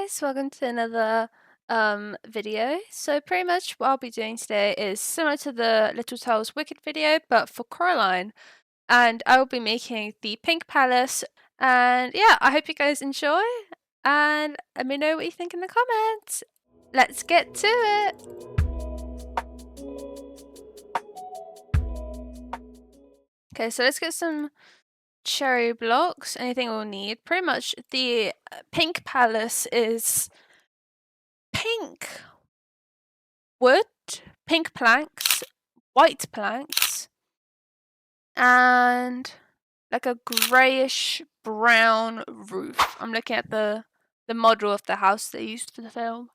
guys, welcome to another video. So pretty much what I'll be doing today is similar to the Little Tales Wicked video, but for Coraline. And I will be making the Pink Palace. And yeah, I hope you guys enjoy and let me know what you think in the comments. Let's get to it. Okay, so let's get some cherry blocks. Anything we'll need. Pretty much the Pink Palace is pink wood, pink planks, white planks, and like a greyish brown roof. I'm looking at the model of the house they used for the film.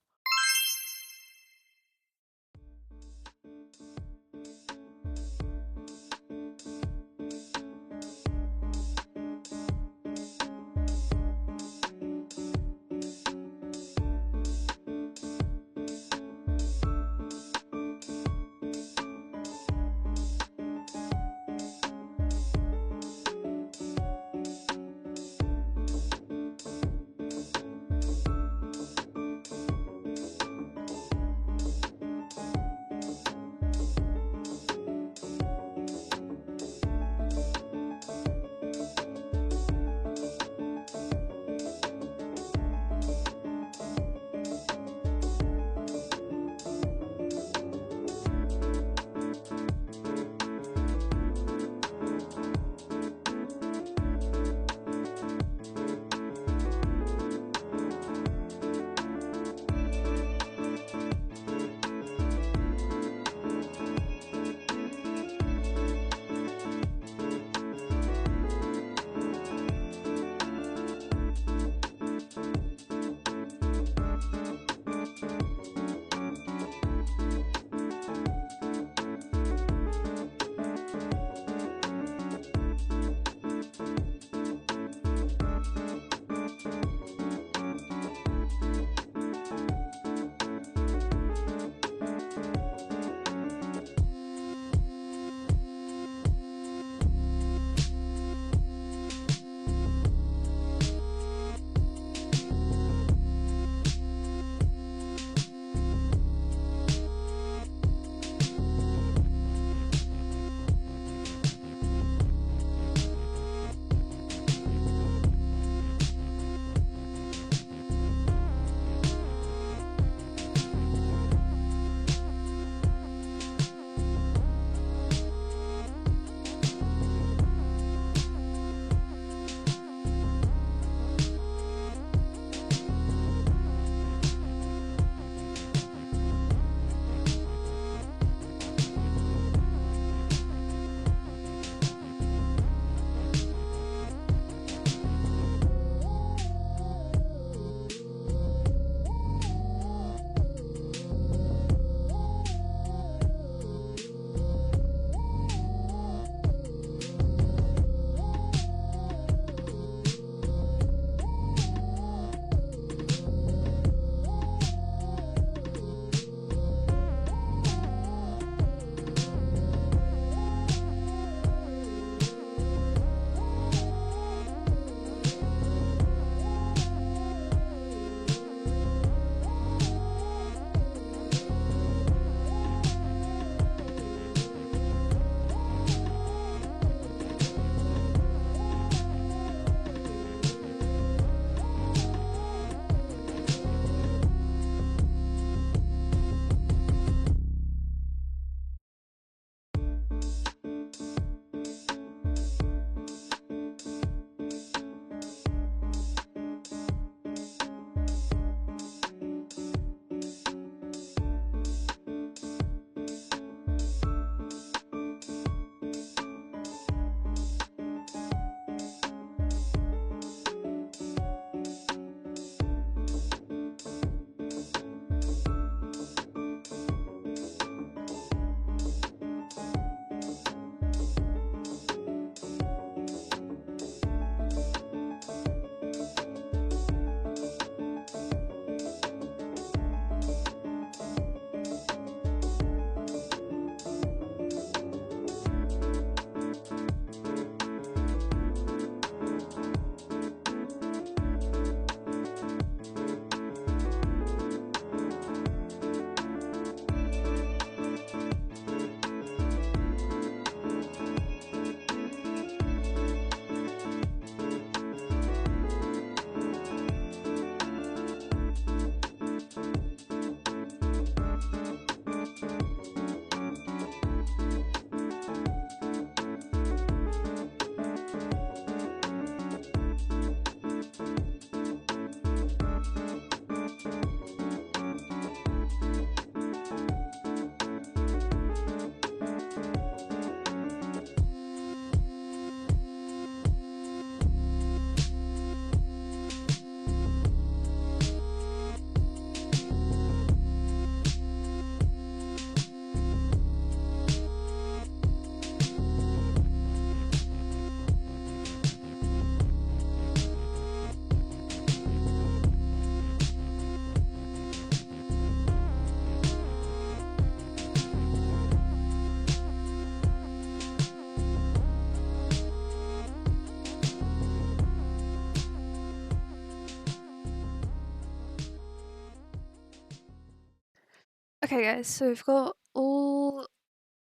Okay guys, so we've got all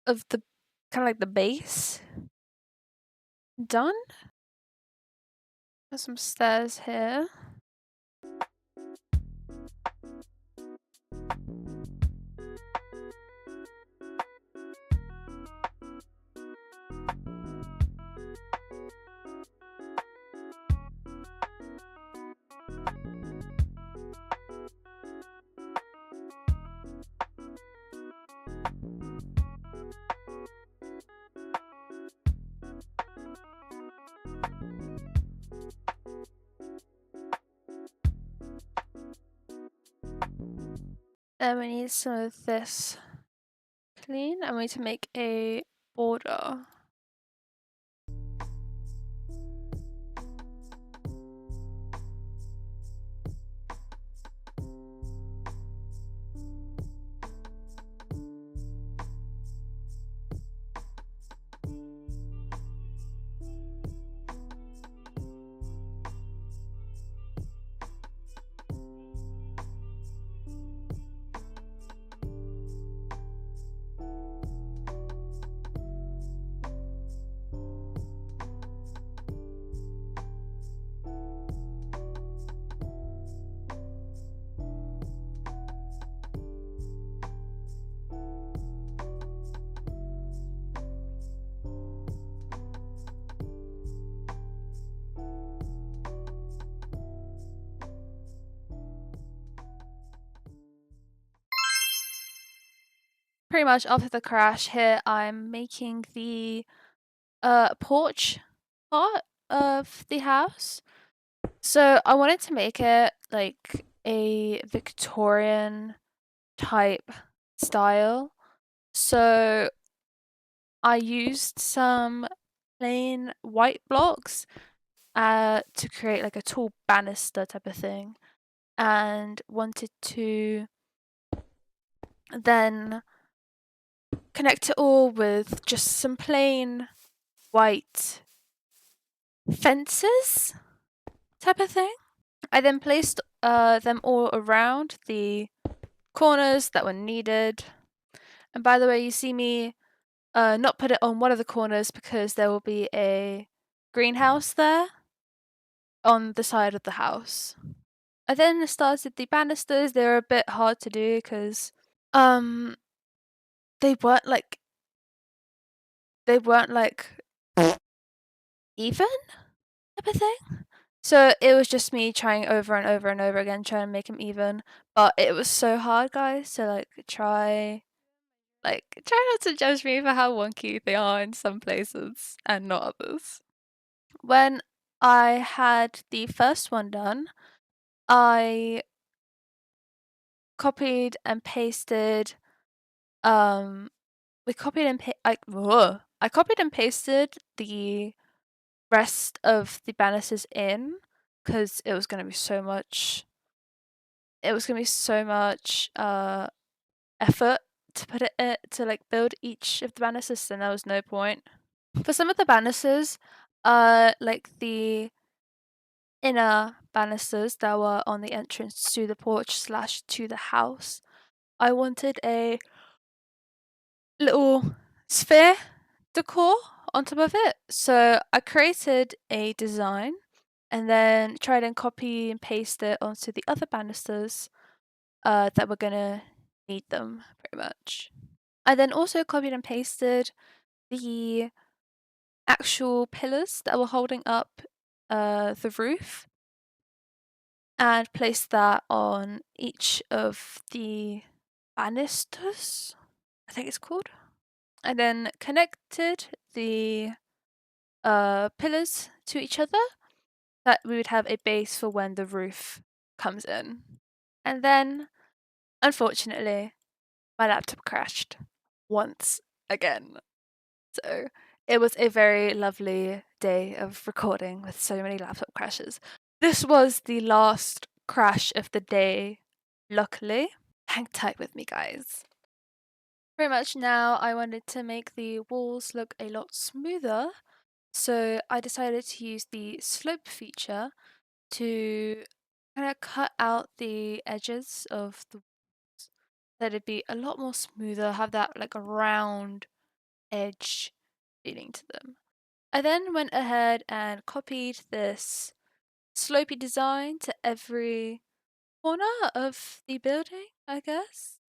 of the kind of like the base done. There's some stairs here. Then we need some of this clean and we need to make a border. Pretty much after the crash here, I'm making the porch part of the house. So I wanted to make it like a Victorian type style. So I used some plain white blocks to create like a tall banister type of thing, and wanted to then connect it all with just some plain white fences type of thing. I then placed them all around the corners that were needed. And by the way, you see me not put it on one of the corners because there will be a greenhouse there on the side of the house. I then started the banisters. They were a bit hard to do because they weren't like even type of thing. So it was just me trying over and over and over again, trying to make them even. But it was so hard, guys. So try not to judge me for how wonky they are in some places and not others. When I had the first one done, I copied and pasted we copied and I copied and pasted the rest of the banisters in because it was going to be so much effort to put it to like build each of the banisters, and there was no point. For some of the banisters, like the inner banisters that were on the entrance to the porch slash to the house, I wanted a little sphere decor on top of it. So I created a design and then tried and copy and paste it onto the other banisters that were gonna need them pretty much. I then also copied and pasted the actual pillars that were holding up the roof and placed that on each of the banisters, I think it's called. I then connected the pillars to each other that we would have a base for when the roof comes in. And then, unfortunately, my laptop crashed once again. So it was a very lovely day of recording with so many laptop crashes. This was the last crash of the day, luckily. Hang tight with me, guys. Pretty much now I wanted to make the walls look a lot smoother, so I decided to use the slope feature to kind of cut out the edges of the walls that it'd be a lot more smoother, have that like a round edge feeling to them. I then went ahead and copied this slopey design to every corner of the building, I guess.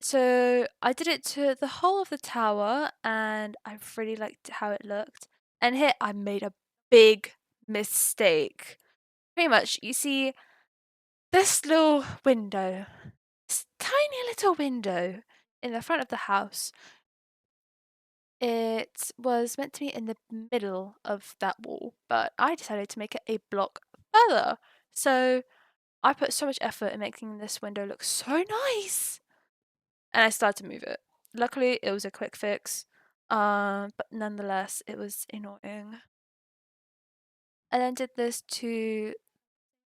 So I did it to the whole of the tower, and I really liked how it looked. And here I made a big mistake. Pretty much, you see this little window, this tiny little window in the front of the house. It was meant to be in the middle of that wall, but I decided to make it a block further. So I put so much effort in making this window look so nice, and I started to move it. Luckily, it was a quick fix, but nonetheless, it was annoying. I then did this to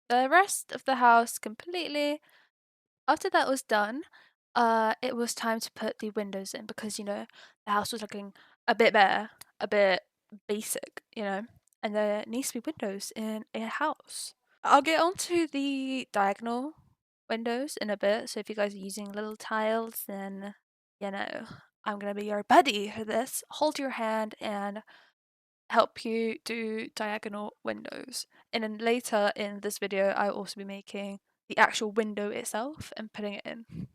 the rest of the house completely. After that was done, it was time to put the windows in because, the house was looking a bit bare, a bit basic, and there needs to be windows in a house. I'll get onto the diagonal windows in a bit, so if you guys are using little tiles, then, I'm gonna be your buddy for this. Hold your hand and help you do diagonal windows. And then later in this video, I'll also be making the actual window itself and putting it in.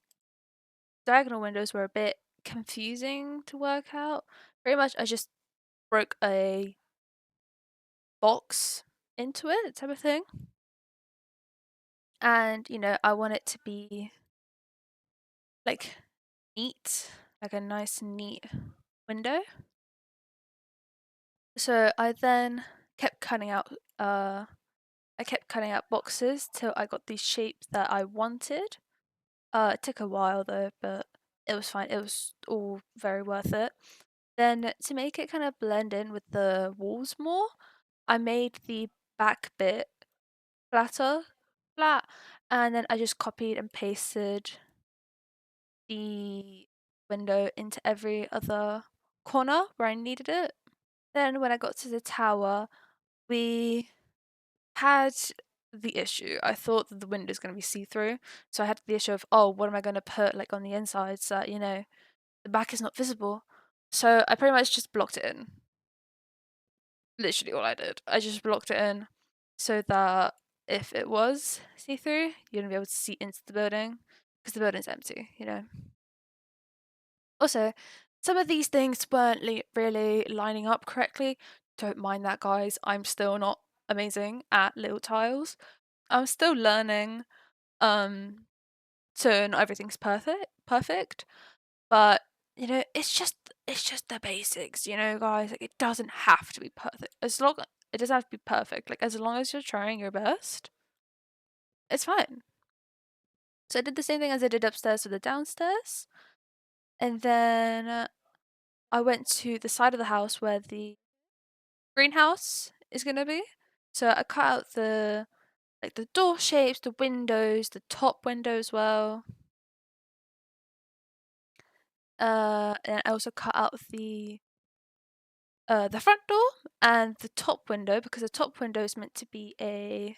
Diagonal windows were a bit confusing to work out. Pretty much, I just broke a box into it, type of thing. And, I want it to be like neat, like a nice, neat window. So I then kept cutting out boxes till I got the shape that I wanted. It took a while though, but it was fine. It was all very worth it. Then to make it kind of blend in with the walls more, I made the back bit flat, and then I just copied and pasted the window into every other corner where I needed it. Then when I got to the tower, we had the issue. I thought that the window's going to be see-through, so I had the issue of, oh, what am I going to put like on the inside so that, the back is not visible. So I pretty much just blocked it in. Literally all I did. I just blocked it in so that if it was see-through, you wouldn't be able to see into the building because the building's empty, Also, some of these things weren't really lining up correctly. Don't mind that, guys. I'm still not amazing at little tiles. I'm still learning. So not everything's perfect, but it's just the basics, guys. Like it doesn't have to be perfect. It doesn't have to be perfect. Like as long as you're trying your best, it's fine. So I did the same thing as I did upstairs with the downstairs, and then I went to the side of the house where the greenhouse is gonna be. So I cut out the door shapes, the windows, the top window as well. And I also cut out the front door and the top window because the top window is meant to be a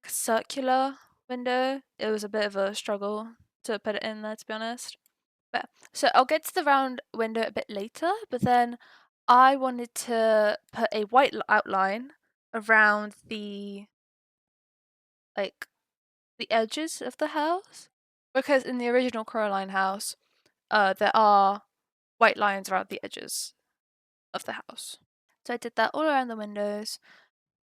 circular window. It was a bit of a struggle to put it in there, to be honest. But so I'll get to the round window a bit later, but then I wanted to put a white outline around the edges of the house because in the original Coraline house, there are white lines around the edges of the house. So I did that all around the windows,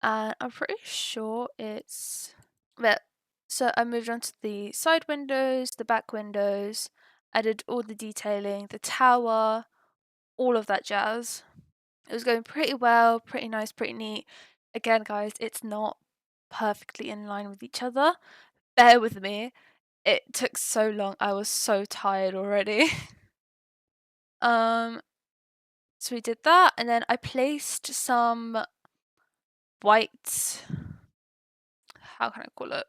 and I'm pretty sure it's but so I moved on to the side windows, the back windows. I did all the detailing, the tower, all of that jazz. It was going pretty well, pretty nice, pretty neat. Again, guys, it's not perfectly in line with each other. Bear with me. It took so long. I was so tired already. um so we did that, and then I placed some white, how can I call it?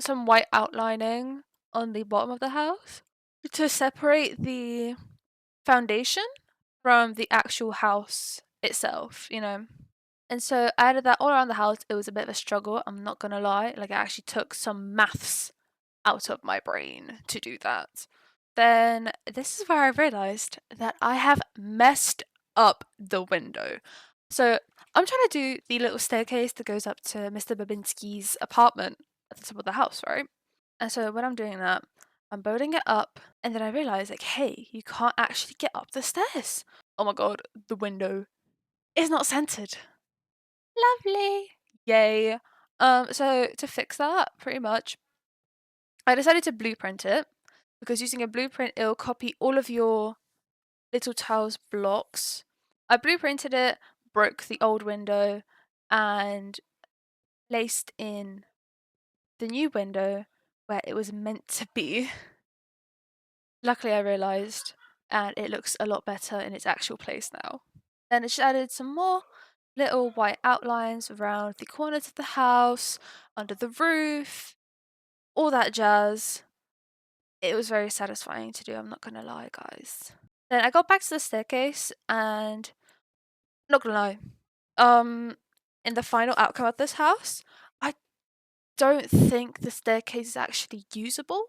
Some white outlining on the bottom of the house to separate the foundation from the actual house itself, And so I added that all around the house. It was a bit of a struggle, I'm not gonna lie. Like, it actually took some maths out of my brain to do that. Then this is where I realized that I have messed up the window. So I'm trying to do the little staircase that goes up to Mr. Babinski's apartment at the top of the house, right? And so when I'm doing that, I'm building it up, and then I realize, like, hey, you can't actually get up the stairs. Oh my god, the window is not centered. Lovely. Yay. So to fix that, pretty much, I decided to blueprint it because using a blueprint, it'll copy all of your little tiles blocks. I blueprinted it, broke the old window, and placed in the new window where it was meant to be. Luckily, I realized, and it looks a lot better in its actual place now. Then I just added some more little white outlines around the corners of the house, under the roof, all that jazz. It was very satisfying to do, I'm not gonna lie, guys. Then I got back to the staircase, and not gonna lie, in the final outcome of this house, I don't think the staircase is actually usable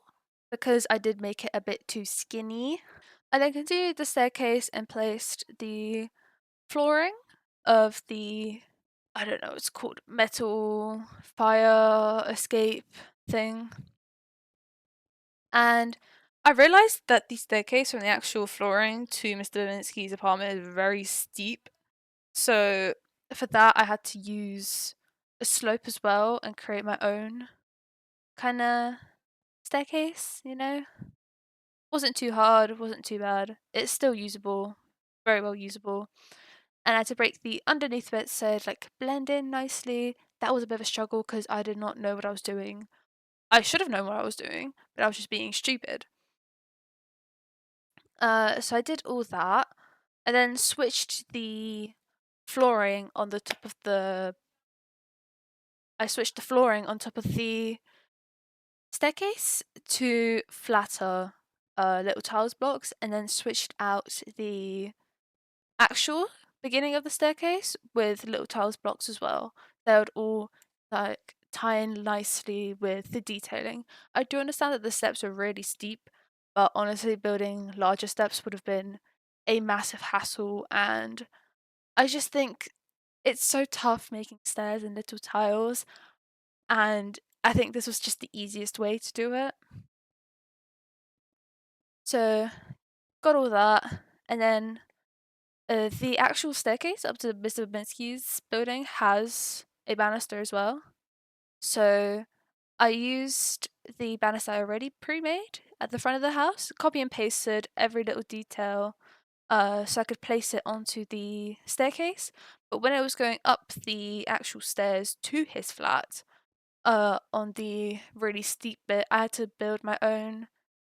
because I did make it a bit too skinny. I then continued the staircase and placed the flooring of the, I don't know what it's called, metal fire escape thing. And I realized that the staircase from the actual flooring to Mr. Levinsky's apartment is very steep. So for that, I had to use a slope as well and create my own kind of staircase, you know? Wasn't too hard, wasn't too bad. It's still usable, very well usable. And I had to break the underneath bit so it like blend in nicely. That was a bit of a struggle because I did not know what I was doing. I should have known what I was doing, but I was just being stupid. So I did all that, and then switched the flooring on the top of the. I switched the flooring on top of the staircase to flatter little tiles blocks, and then switched out the actual beginning of the staircase with little tiles blocks as well. They would all like tie in nicely with the detailing. I do understand that the steps are really steep, but honestly, building larger steps would have been a massive hassle, and I just think it's so tough making stairs and little tiles, and I think this was just the easiest way to do it. So, got all that, and then the actual staircase up to Mr. Babinski's building has a banister as well. So I used the banister I already pre-made at the front of the house, copy and pasted every little detail so I could place it onto the staircase. But when I was going up the actual stairs to his flat, on the really steep bit, I had to build my own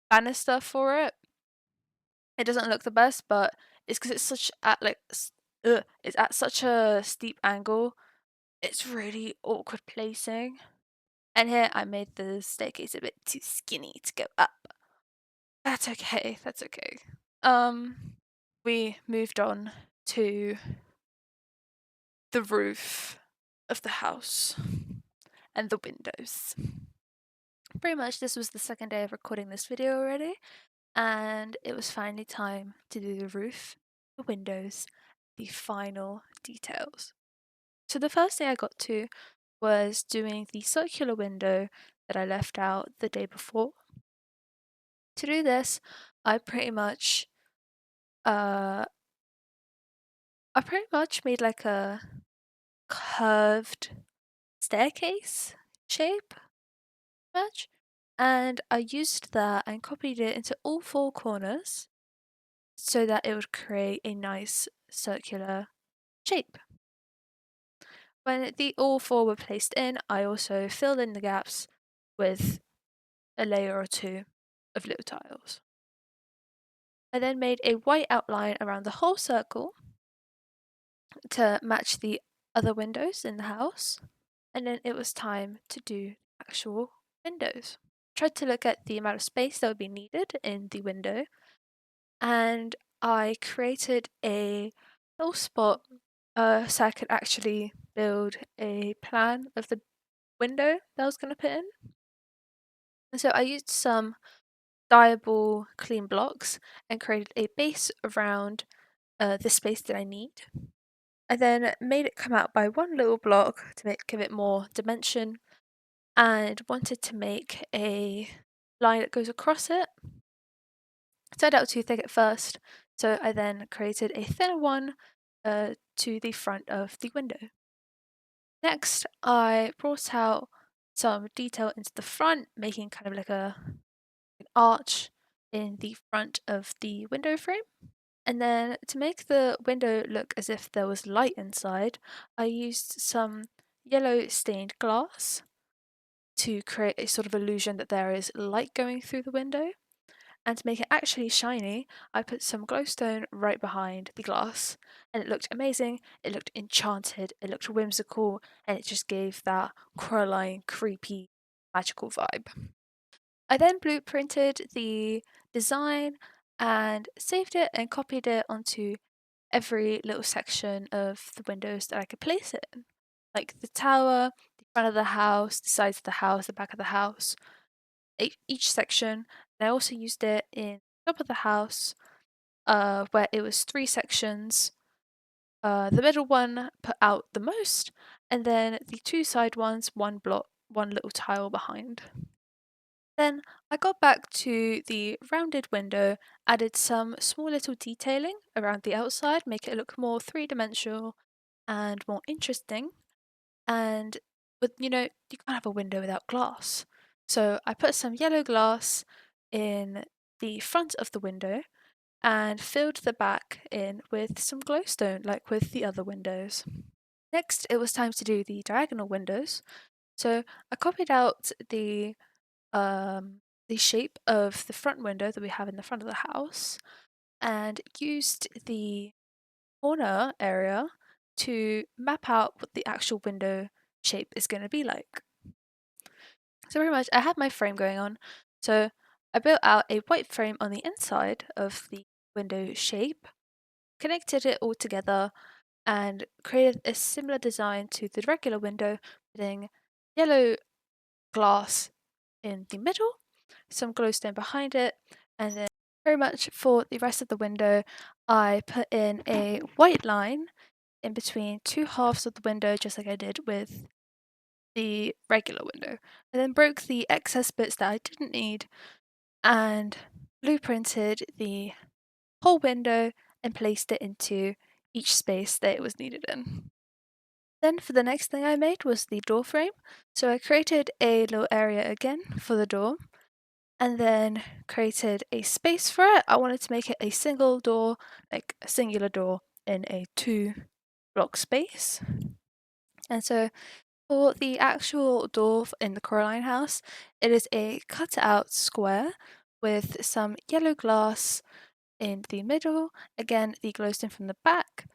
banister for it. It doesn't look the best, but it's because it's such at like it's at such a steep angle. It's really awkward placing. And here I made the staircase a bit too skinny to go up. That's okay. That's okay. We moved on to the roof of the house and the windows. Pretty much this was the second day of recording this video already, and it was finally time to do the roof, the windows, the final details. So the first thing I got to was doing the circular window that I left out the day before. To do this, I pretty much uh made like a curved staircase shape much, and I used that and copied it into all four corners so that it would create a nice circular shape. When the all four were placed in, I also filled in the gaps with a layer or two of little tiles. I then made a white outline around the whole circle to match the other windows in the house, and then it was time to do actual windows. Tried to look at the amount of space that would be needed in the window, and I created a little spot so I could actually build a plan of the window that I was going to put in. And so I used some dyeable clean blocks and created a base around the space that I need. I then made it come out by one little block to give it more dimension, and wanted to make a line that goes across it. It turned out too thick at first, so I then created a thinner one to the front of the window. Next, I brought out some detail into the front, making kind of like an arch in the front of the window frame. And then to make the window look as if there was light inside, I used some yellow stained glass to create a sort of illusion that there is light going through the window. And to make it actually shiny, I put some glowstone right behind the glass, and it looked amazing, it looked enchanted, it looked whimsical, and it just gave that Coraline creepy magical vibe. I then blueprinted the design and saved it and copied it onto every little section of the windows that I could place it in, like the tower, the front of the house, the sides of the house, the back of the house, each section. And I also used it in the top of the house, where it was 3 sections. The middle one put out the most, and then the 2 side ones, one block, one little tile behind. Then I got back to the rounded window, added some small little detailing around the outside, make it look more three-dimensional and more interesting. And with you can't have a window without glass. So I put some yellow glass in the front of the window and filled the back in with some glowstone like with the other windows. Next, it was time to do the diagonal windows. So I copied out the shape of the front window that we have in the front of the house and used the corner area to map out what the actual window shape is going to be like. So pretty much I had my frame going on, so I built out a white frame on the inside of the window shape, connected it all together, and created a similar design to the regular window, putting yellow glass in the middle, some glowstone behind it, and then very much for the rest of the window I put in a white line in between 2 halves of the window, just like I did with the regular window, and then broke the excess bits that I didn't need and blueprinted the whole window and placed it into each space that it was needed in. Then for the next thing I made was the door frame. So I created a little area again for the door and then created a space for it. I wanted to make it a single door, like a singular door in a 2 block space. And so for the actual door in the Coraline house, it is a cut out square with some yellow glass in the middle, again the glowstone from the back,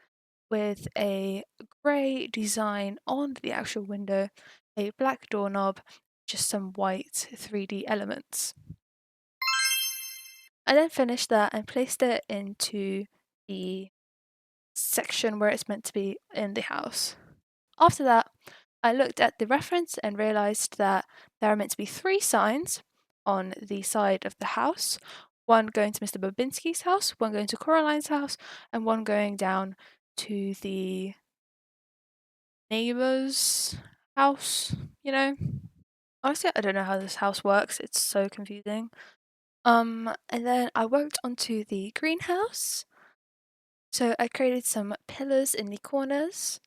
with a grey design on the actual window, a black doorknob, just some white 3D elements. I then finished that and placed it into the section where it's meant to be in the house. After that, I looked at the reference and realised that there are meant to be 3 signs on the side of the house, one going to Mr. Babinski's house, one going to Coraline's house, and one going down to the neighbour's house, Honestly, I don't know how this house works, it's so confusing. And then I worked onto the greenhouse. So I created some pillars in the corners.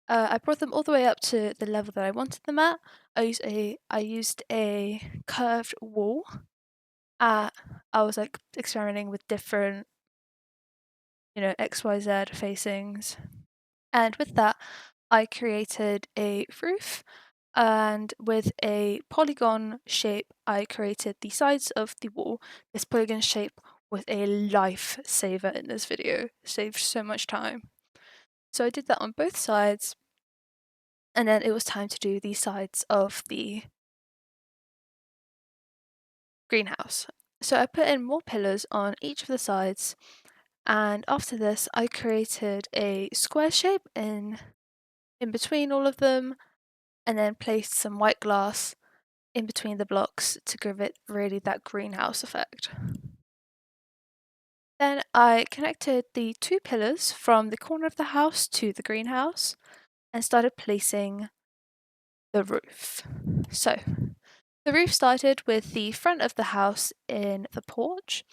I brought them all the way up to the level that I wanted them at. I used a curved wall. I was like experimenting with different, XYZ facings. And with that, I created a roof, and with a polygon shape, I created the sides of the wall. This polygon shape was a lifesaver in this video, saved so much time. So I did that on both sides, and then it was time to do the sides of the greenhouse. So I put in more pillars on each of the sides, and after this I created a square shape in in between all of them, and then placed some white glass in between the blocks to give it really that greenhouse effect. Then I connected the 2 pillars from the corner of the house to the greenhouse and started placing the roof. So, the roof started with the front of the house in the porch,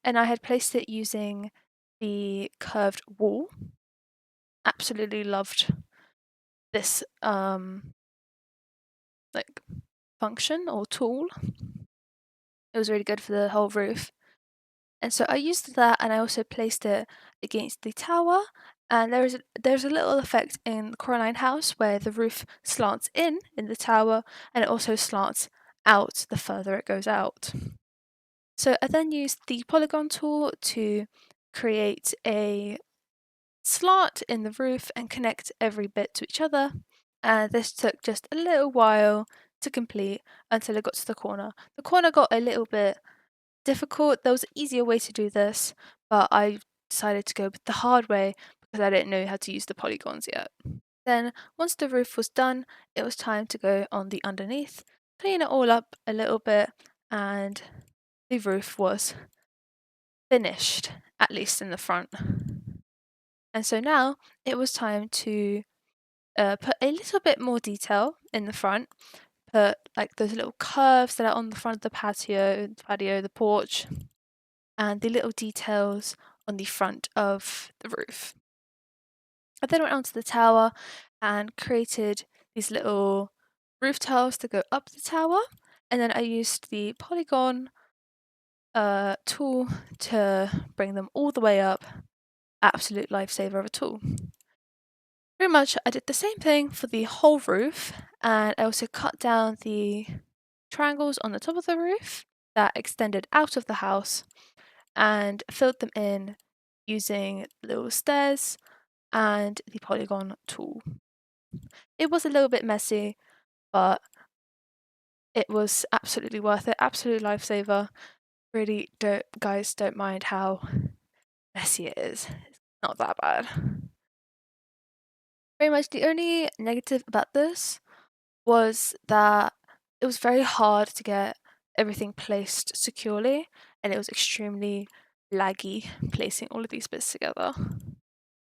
and I had placed it using the curved wall. Absolutely loved this like function or tool. It was really good for the whole roof. And so I used that, and I also placed it against the tower. And there's a little effect in the Coraline house where the roof slants in the tower, and it also slants out the further it goes out. So I then used the polygon tool to create a slant in the roof and connect every bit to each other. And this took just a little while to complete until it got to the corner. The corner got a little bit difficult. There was an easier way to do this, but I decided to go with the hard way because I didn't know how to use the polygons yet. Then, once the roof was done, it was time to go on the underneath, clean it all up a little bit, and the roof was finished, at least in the front. And so now it was time to put a little bit more detail in the front. Put like those little curves that are on the front of the patio, the porch, and the little details on the front of the roof. I then went onto the tower and created these little roof tiles to go up the tower, and then I used the polygon tool to bring them all the way up. Absolute lifesaver of a tool. Pretty much I did the same thing for the whole roof, and I also cut down the triangles on the top of the roof that extended out of the house and filled them in using little stairs and the polygon tool. It was a little bit messy, but it was absolutely worth it. Absolute lifesaver. Really don't mind how messy it is. It's not that bad. Pretty much the only negative about this was that it was very hard to get everything placed securely, and it was extremely laggy placing all of these bits together.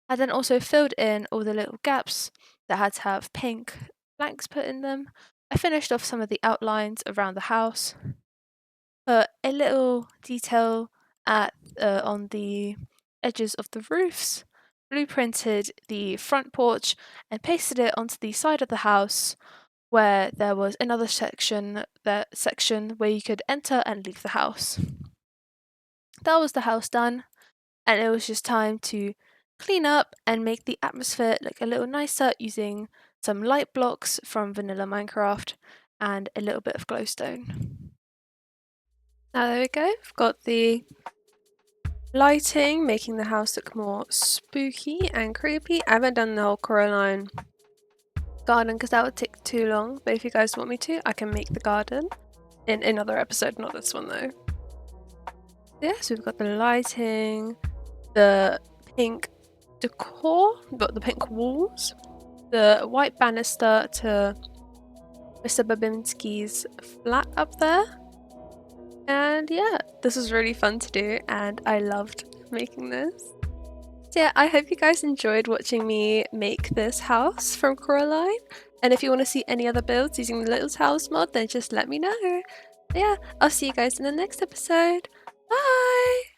I then also filled in all the little gaps that had to have pink blanks put in them. I finished off some of the outlines around the house, put a little detail on the edges of the roofs, blueprinted the front porch, and pasted it onto the side of the house where there was another section where you could enter and leave the house. That was the house done, and it was just time to clean up and make the atmosphere look a little nicer using some light blocks from vanilla Minecraft and a little bit of glowstone. Now there we go, we've got the lighting making the house look more spooky and creepy. I haven't done the whole Coraline garden because that would take too long, but if you guys want me to, I can make the garden in another episode, not this one though. Yeah, so we've got the lighting, the pink decor, we've got the pink walls, the white banister to Mr. Babinski's flat up there. And yeah, this was really fun to do and I loved making this. So yeah, I hope you guys enjoyed watching me make this house from Coraline. And if you want to see any other builds using the Little Towers mod, then just let me know. But yeah, I'll see you guys in the next episode. Bye!